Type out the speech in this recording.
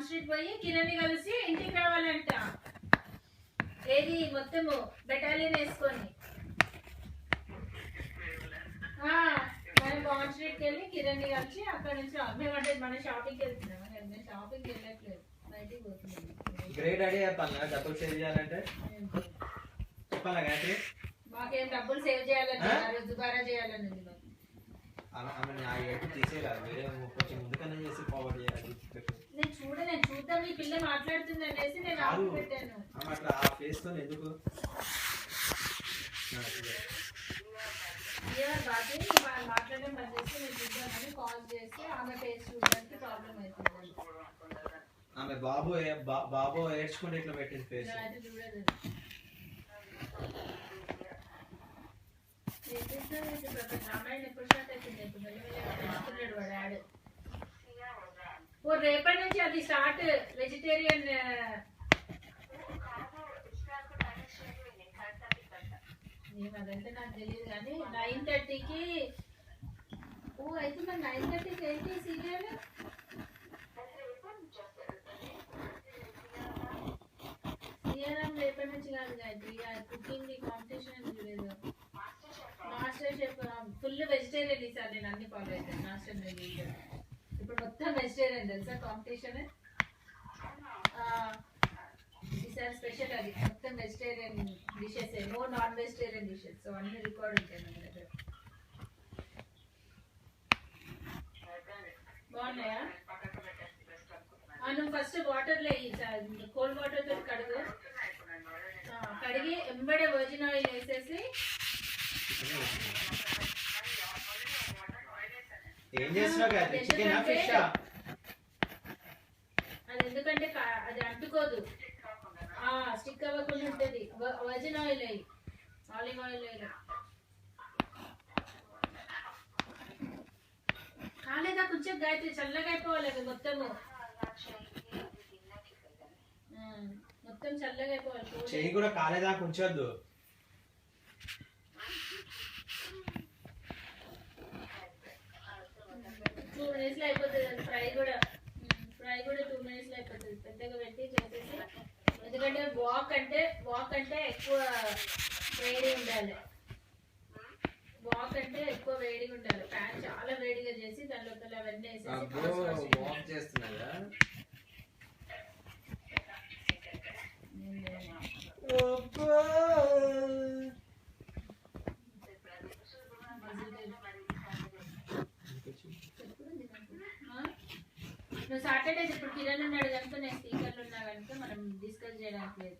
Street పోయి కిరణ్ కలిసి ఇంటికి రావాలంట. ఏది మొత్తము బెటాలియన్ వేసుకొని మనం బాన్ స్ట్రీట్కి వెళ్ళి కిరణ్ కలిసి అక్కడ నుంచి మేమంటే మన షాపింగ్కి వెళ్తున్నాం. నేను షాపింగ్కి వెళ్ళట్లేదు, బయటికి పోతున్నాను. గ్రేట్ ఐడియా చెప్పాలా డబ్బులు సేవ్ చేయాలంటే? చెప్పాలా గాయత్రి? మాకేం డబ్బులు సేవ్ చేయాలని దుబారా చేయాలని తీసేయాలి, వేరే కొంచెం ముందుకన్నా చేసి ఫార్వర్డ్ చేయాలి. నేను చూద్దాం ఈ పిల్ల మాట్లాడుతుంది అనేసి నేను ఆపు పెట్టాను. అట్లా ఆ ఫేస్ తో ఎందుకు మాట్లాడడం బంద్ చేసి నేను చూద్దామని కాల్ చేసి ఆమె ఫేస్ చూడడానికి ప్రాబ్లం అవుతుంది. ఆమె బాబు ఏడ్చుకుంటే ఇట్లా పెట్టింది ఫేస్. చూడదు రామాయణ ఎప్పుడు స్టార్ట్ అవుతుంది? ఇప్పుడు వాడు యాడ్ రేపటి నుంచి అది స్టార్ట్. వెజిటేరియన్ అదంటే నాకు తెలియదు కానీ 9:30కి. అయితే మరి 9:30కి ఏంటి సీరియల్? సీరియల్ రేపటి నుంచి కాదు గాయత్రి, కుకింగ్ కాంపిటీషన్ చూడలేదు. మాస్టర్ షెఫ్ ఫుల్ వెజిటేరియన్ ఈసారి నేను అన్ని ఫాలో అవుతాను. మాస్టర్ ఇప్పుడు మొత్తం వెజిటేరియన్ తెలుసా కాంపిటీషన్. ఈసారి స్పెషల్ అది మొత్తం vegetarian dishes, no non vegetarian dishes. So అన్ని రికార్డ్ ఉంటాయి మన దగ్గర. బాగున్నాయా? నువ్వు ఫస్ట్ వాటర్లో కోల్డ్ వాటర్ తో కడిగి ఎంబడే వర్జిన్ ఆయిల్ వేసేసి ఏం చేస్తున్నావు? అది ఎందుకంటే అది అంటుకోదు, స్టిక్ అవ్వకుండా ఉంటుంది. వర్జిన్ ఆయిల్ అయ్యి ఆలివ్ ఆయిల్ అయ్యి కాలేదా కొంచెం గాయత్రి, చల్లగా అయిపోవాలి అది మొత్తము. మొత్తం చల్లగా అయిపోవాలి. చెయ్యి కూడా కాలేదా ఉంచొద్దు. 2 minutes లో అయిపోతుంది అది. ఫ్రై కూడా 2 minutes లో అయిపోతుంది. పెద్దగా పెట్టి చేసేసి, ఎందుకంటే వాక్ అంటే ఎక్కువ వేడి ఉండాలి. ఎక్కువ వేడిగా ఉండాలి. ప్యాన్ చాలా వేడిగా చేసి దాని లోపల అవన్నీ వేసేసి నువ్వు సాటర్డేస్ ఇప్పుడు కిరణ్ ఉన్నాడు కనుక నేను స్పీకర్లు ఉన్నా కనుక మనం డిస్కస్ చేయడానికి లేదు.